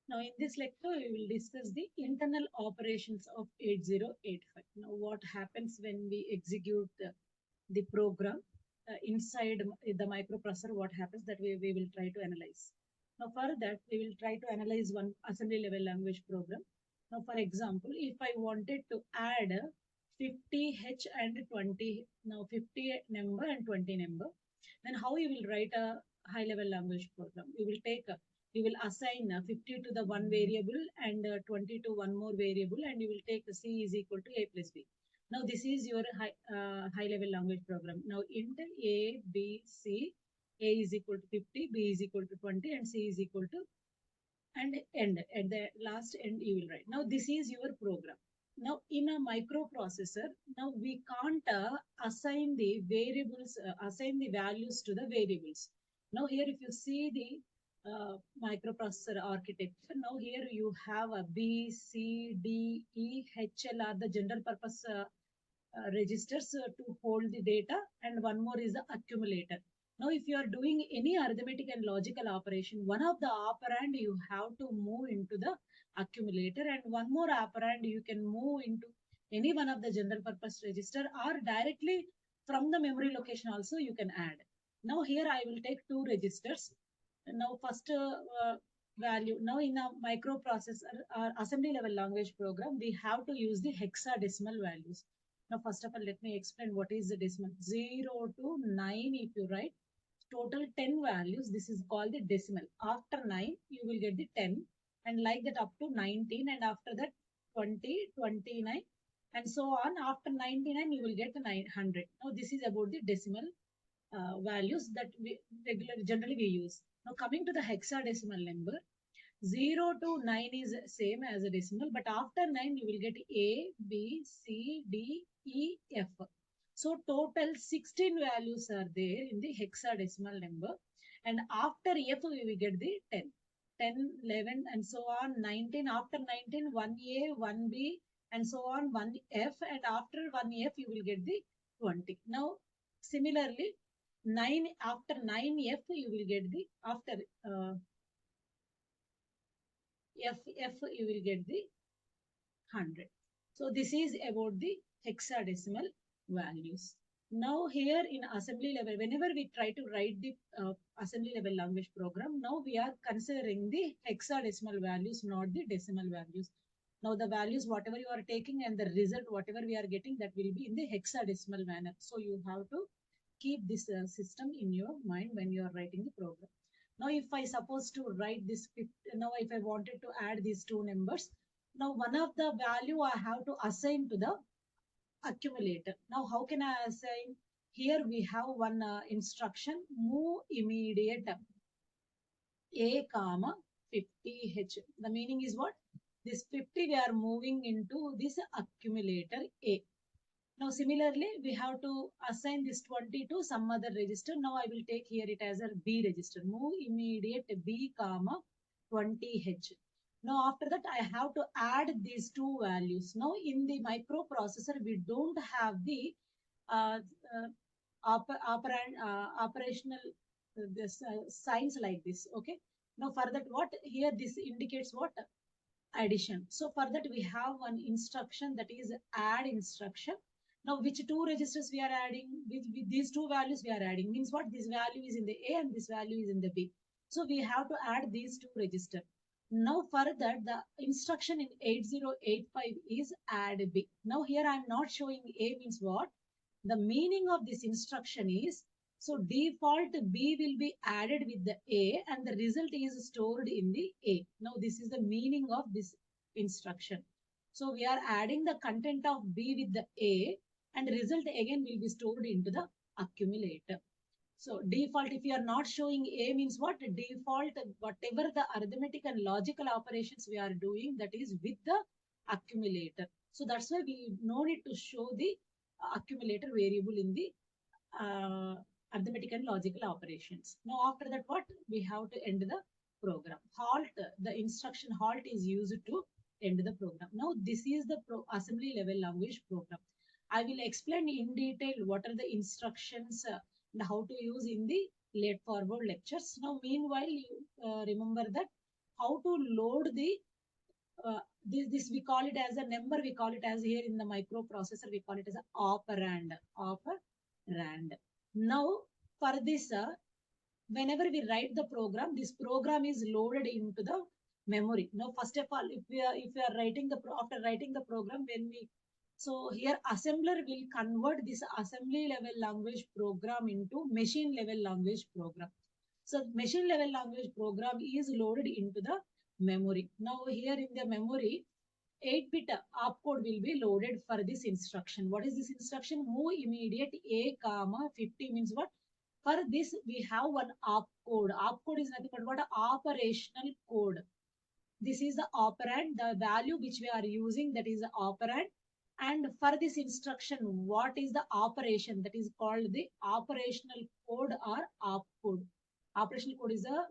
Now, in this lecture, we will discuss the internal operations of 8085. Now, what happens when we execute the program inside the microprocessor, what happens that we will try to analyze. Now, for that, we will try to analyze one assembly level language program. Now, for example, if I wanted to add 50H and 20, now 50 number and 20 number, then how you will write a high level language program? You will assign 50 to the one variable and 20 to one more variable, and you will take C is equal to A plus B. Now this is your high level language program. Now int A, B, C, A is equal to 50, B is equal to 20, and C is equal to, and end. At the last end you will write. Now this is your program. Now in a microprocessor, now we can't assign the variables, assign the values to the variables. Now here if you see the microprocessor architecture, now here you have a B, C, D, E, H, L are the general purpose registers to hold the data, and one more is the accumulator. Now, if you are doing any arithmetic and logical operation, one of the operand you have to move into the accumulator, and one more operand you can move into any one of the general purpose register, or directly from the memory location also you can add. Now here I will take two registers. Now first value. Now in a microprocessor or assembly level language program, we have to use the hexadecimal values. Now, first of all, let me explain what is the decimal. 0 to 9, if you write, total 10 values, this is called the decimal. After 9, you will get the 10, and like that up to 19, and after that 20, 29, and so on. After 99, you will get 900. Now, this is about the decimal values that we generally we use. Now, coming to the hexadecimal number, 0 to 9 is same as a decimal, but after 9 you will get A, B, C, D, E, F. So total 16 values are there in the hexadecimal number, and after F we will get the 10. 10, 11 and so on, 19, after 19, 1A, 1B and so on, 1F, and after 1F you will get the 20. Now similarly, 9 after 9F you will get the, after F you will get the 100. So this is about the hexadecimal values. Now here in assembly level, whenever we try to write the assembly level language program, now we are considering the hexadecimal values, not the decimal values. Now the values, whatever you are taking, and the result, whatever we are getting, that will be in the hexadecimal manner. So you have to keep this system in your mind when you are writing the program. Now, if I suppose to write this, now if I wanted to add these two numbers, now one of the value I have to assign to the accumulator. Now, how can I assign? Here we have one instruction, move immediate A comma 50H. The meaning is what? This 50 we are moving into this accumulator A. Now, similarly, we have to assign this 20 to some other register. Now, I will take here it as a B register. Move immediate B comma 20H. Now, after that, I have to add these two values. Now, in the microprocessor, we don't have the uh, operational this signs like this. Okay. Now, for that, what here this indicates what? Addition. So for that we have one instruction, that is add instruction. Now which two registers we are adding? With these two values we are adding, means what? This value is in the A and this value is in the B. So we have to add these two registers. Now for that the instruction in 8085 is add B. Now here I am not showing A means what? The meaning of this instruction is, so default B will be added with the A and the result is stored in the A. Now this is the meaning of this instruction. So we are adding the content of B with the A and the result again will be stored into the accumulator. So default, if you are not showing A means what? Default, whatever the arithmetic and logical operations we are doing, that is with the accumulator. So that's why we no need to show the accumulator variable in the uh, arithmetic and logical operations. Now after that, what? We have to end the program. Halt, the instruction halt is used to end the program. Now this is the assembly level language program. I will explain in detail what are the instructions and how to use in the late forward lectures. Now meanwhile, you remember that how to load the this we call it as a number, we call it as here in the microprocessor, we call it as an operand. Now, for this, whenever we write the program, this program is loaded into the memory. Now, first of all, if we are writing after writing the program, so here assembler will convert this assembly level language program into machine level language program. So machine level language program is loaded into the memory. Now here in the memory, 8-bit opcode will be loaded for this instruction. What is this instruction? Move immediate A comma 50 means what? For this we have one opcode. Opcode is nothing but what? Operational code. This is the operand, the value which we are using, that is the operand. And for this instruction, what is the operation? That is called the operational code or opcode. Operational code is a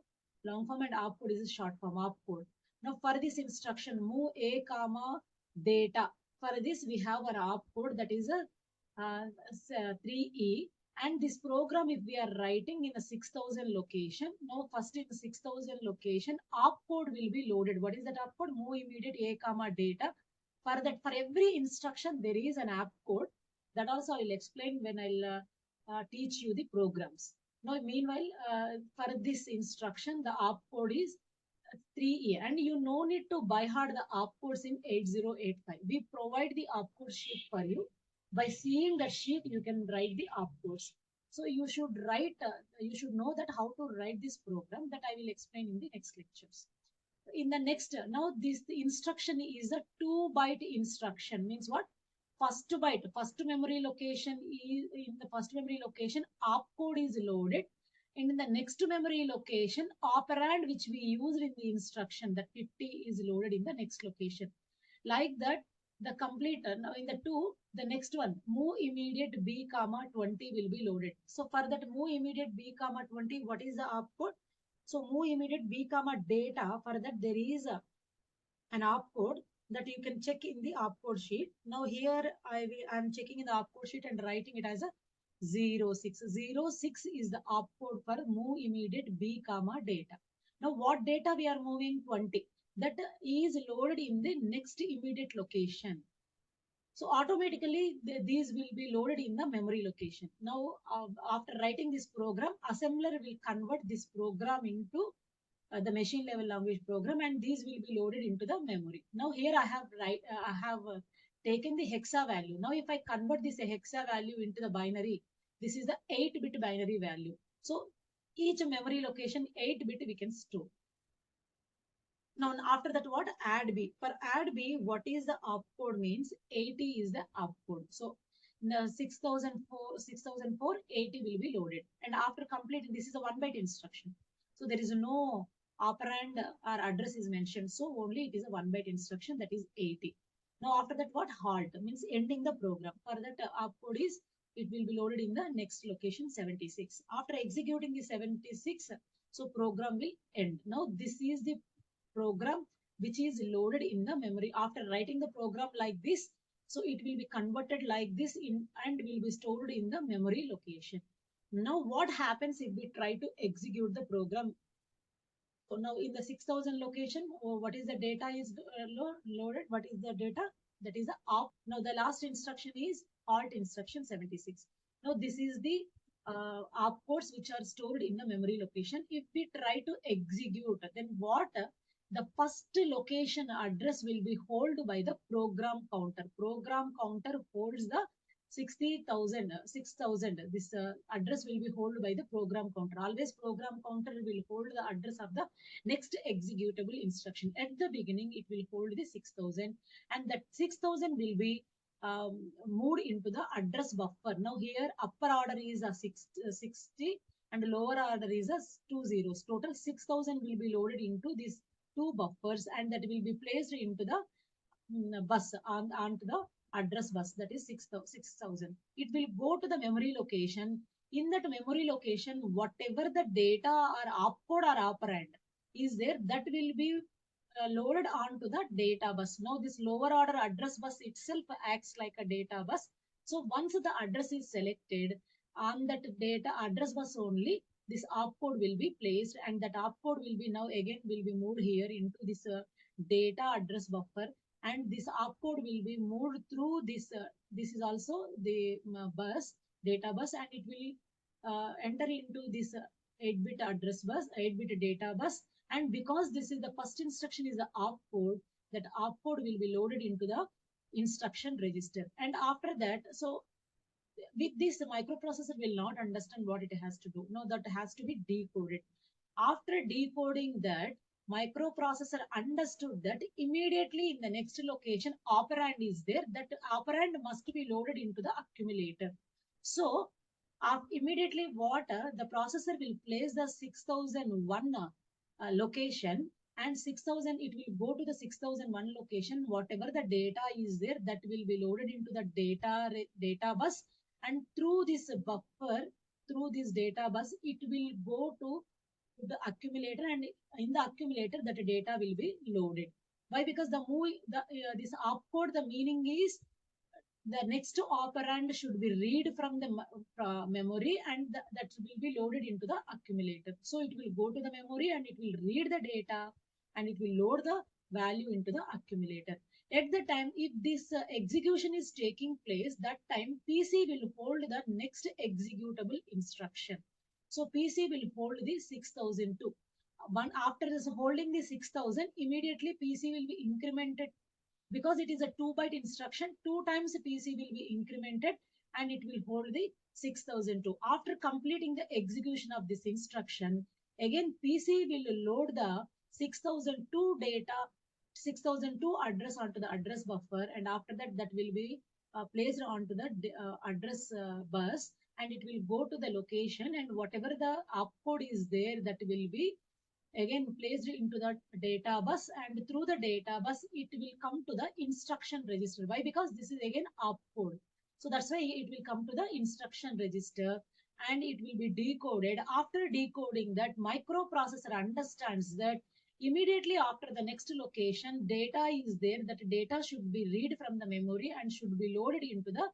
long form and opcode is a short form, opcode. Now for this instruction, move A comma data. For this we have our opcode, that is a 3E. And this program, if we are writing in a 6000 location, now first in 6000 location, opcode will be loaded. What is that opcode? Move immediate A comma data. For that, for every instruction, there is an opcode. That also I will explain when I'll teach you the programs. Now, meanwhile, for this instruction, the opcode is 3E, and you no need to by heart the opcodes in 8085. We provide the opcode sheet for you. By seeing that sheet, you can write the opcodes. So you should write, you should know that how to write this program, that I will explain in the next lectures. In the next, now this the instruction is a 2-byte instruction. Means what? First byte, first memory location is in the first memory location, opcode is loaded. And in the next memory location, operand which we used in the instruction, that 50 is loaded in the next location. Like that, the completer, now in the 2, the next one, move immediate B comma 20 will be loaded. So for that move immediate B comma 20, what is the opcode? So move immediate B comma data, for that there is an opcode that you can check in the opcode sheet. Now here I am checking in the opcode sheet and writing it as a 06. 06 is the opcode for move immediate B comma data. Now what data we are moving? 20. That is loaded in the next immediate location. So automatically these will be loaded in the memory location. Now after writing this program, assembler will convert this program into the machine level language program, and these will be loaded into the memory. Now here I have taken the hexa value. Now if I convert this hexa value into the binary, this is the 8-bit binary value. So each memory location 8-bit we can store. Now after that, what? Add B. For add B, what is the opcode means? 80 is the opcode. So the 6004 80 will be loaded. And after completing, this is a 1-byte instruction. So there is no operand or address is mentioned. So only it is a 1-byte instruction, that is 80. Now after that, what? Halt means ending the program. For that opcode is, it will be loaded in the next location 76. After executing the 76, so program will end. Now this is the program which is loaded in the memory. After writing the program like this, so it will be converted like this in and will be stored in the memory location. Now what happens if we try to execute the program? So now in the 6000 location, what is the data is loaded? What is the data? That is the op. Now the last instruction is halt instruction 76. Now this is the opcodes which are stored in the memory location. If we try to execute, then what? The first location address will be held by the program counter. Program counter holds the 60,000, 6,000. This address will be held by the program counter. Always program counter will hold the address of the next executable instruction. At the beginning, it will hold the 6,000, and that 6,000 will be moved into the address buffer. Now here upper order is a 60 and lower order is a 2 zeros. Total 6,000 will be loaded into these 2 buffers, and that will be placed into the bus onto the address bus, that is 6,000. It will go to the memory location. In that memory location, whatever the data or opcode or operand is there, that will be loaded onto the data bus. Now this lower order address bus itself acts like a data bus. So once the address is selected on that data address bus only, this opcode will be placed, and that opcode will be now again will be moved here into this data address buffer, and this opcode will be moved through this. This is also the bus, data bus, and it will enter into this 8-bit address bus, 8-bit data bus. And because this is the first instruction is the opcode, that opcode will be loaded into the instruction register. And after that, so with this, the microprocessor will not understand what it has to do. No, that has to be decoded. After decoding that, microprocessor understood that immediately in the next location, operand is there. That operand must be loaded into the accumulator. So immediately what the processor will place the 6001 location, and 6000 it will go to the 6001 location. Whatever the data is there, that will be loaded into the data bus, and through this buffer, through this data bus, it will go to the accumulator, and in the accumulator that data will be loaded. Why? Because the this opcode, the meaning is the next operand should be read from the memory, and that will be loaded into the accumulator. So it will go to the memory and it will read the data, and it will load the value into the accumulator. At the time, if this execution is taking place, that time PC will hold the next executable instruction. So PC will hold the 6002. One after this holding the 6000, immediately PC will be incremented, because it is a 2-byte instruction. 2 times PC will be incremented, and it will hold the 6002. After completing the execution of this instruction, again PC will load the 6002 data, 6002 address onto the address buffer, and after that, that will be placed onto the address bus, and it will go to the location, and whatever the opcode is there, that will be again placed into the data bus, and through the data bus it will come to the instruction register. Why? Because this is again opcode, so that's why it will come to the instruction register, and it will be decoded. After decoding, that microprocessor understands that immediately after the next location data is there, that data should be read from the memory and should be loaded into the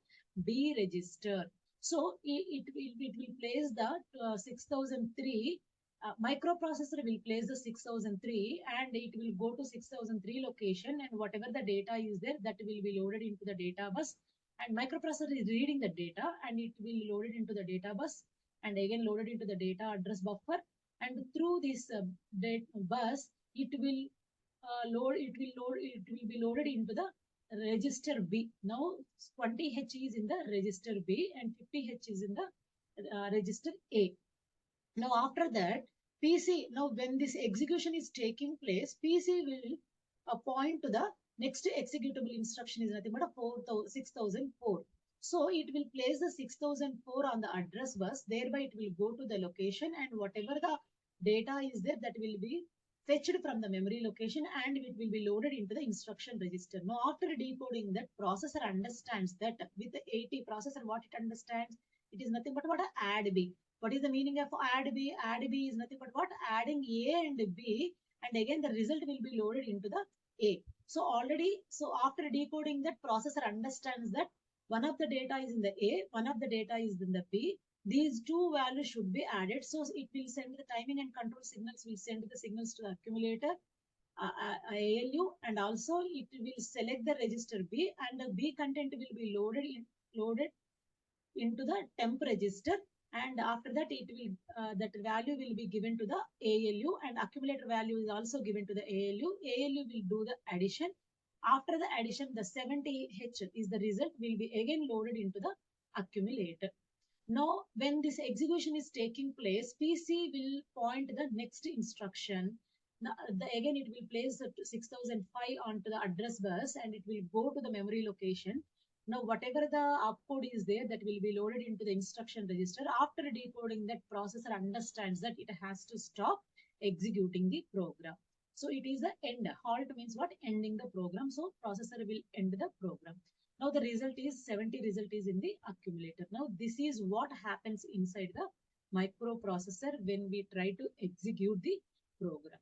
B register. So it will place the 6003, microprocessor will place the 6003, and it will go to 6003 location, and whatever the data is there, that will be loaded into the data bus, and microprocessor is reading the data, and it will be loaded into the data bus, and again loaded into the data address buffer, and through this bus it will it will be loaded into the register B. Now 20H is in the register B and 50H is in the register A. Now after that, PC, now when this execution is taking place, PC will point to the next executable instruction is nothing but a 6004. So it will place the 6004 on the address bus, thereby it will go to the location, and whatever the data is there, that will be fetched from the memory location, and it will be loaded into the instruction register. Now after decoding, that processor understands that with the 80 processor, what it understands, it is nothing but what a add B. What is the meaning of add B? Add B is nothing but what? Adding A and B, and again the result will be loaded into the A. So already, so after decoding, that processor understands that one of the data is in the A, one of the data is in the B. These two values should be added. So it will send the timing and control signals, will send the signals to the accumulator, ALU, and also it will select the register B, and the B content will be loaded into the temp register, and after that it will that value will be given to the ALU, and accumulator value is also given to the ALU. ALU will do the addition. After the addition, the 70H is the result, will be again loaded into the accumulator. Now, when this execution is taking place, PC will point the next instruction. Now, again, it will place the 6005 onto the address bus, and it will go to the memory location. Now, whatever the opcode is there, that will be loaded into the instruction register. After decoding, that processor understands that it has to stop executing the program. So it is the end. Halt means what? Ending the program. So processor will end the program. Now the result is 70 result is in the accumulator. Now this is what happens inside the microprocessor when we try to execute the program.